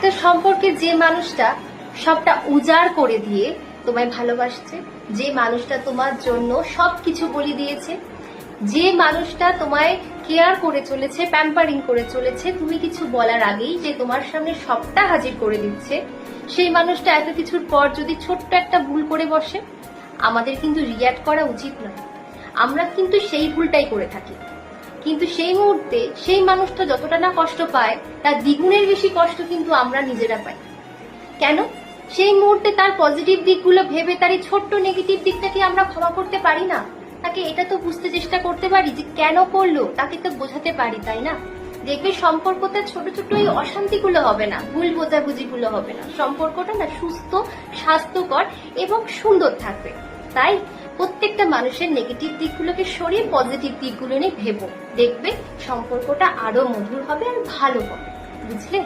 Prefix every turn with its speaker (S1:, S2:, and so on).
S1: একটা সম্পর্কে যে মানুষটা সবটা উজাড় করে দিয়ে তোমায় ভালোবাসছে, যে মানুষটা তোমার জন্য সবকিছু বলে দিয়েছে, যে মানুষটা তোমায় কেয়ার করে চলেছে, প্যাম্পারিং করে চলেছে, তুমি কিছু বলার আগেই যে তোমার সামনে সবটা হাজির করে দিচ্ছে, সেই মানুষটা এত কিছুর পর যদি ছোট্ট একটা ভুল করে বসে, আমাদের কিন্তু রিঅ্যাক্ট করা উচিত নয়। আমরা কিন্তু সেই ভুলটাই করে থাকি, কিন্তু সেই মুহূর্তে সেই মানুষটা যতটা না কষ্ট পায় তার দ্বিগুণের বেশি কষ্ট কিন্তু আমরা নিজেরা পাই। কেন? সেই মুহূর্তে তার পজিটিভ দিকগুলো ভেবে তার এই ছোট্ট নেগেটিভ দিকটাকে আমরা ক্ষমা করতে পারি না? তাকে এটা তো বুঝতে চেষ্টা করতে পারি যে কেন করলো, তাকে তো বোঝাতে পারি, তাই না? দেখবে সম্পর্কতে ছোট ছোট এই অশান্তিগুলো হবে না, ভুল বোঝাবুঝিগুলো হবে না, সম্পর্কটা না সুস্থ, স্বাস্থ্যকর এবং সুন্দর থাকবে। তাই প্রত্যেকটা মানুষের নেগেটিভ দিকগুলোকে সরিয়ে পজিটিভ দিকগুলো নিয়ে ভেবো, দেখবে সম্পর্কটা আরো মধুর হবে আর ভালো হবে। বুঝলে?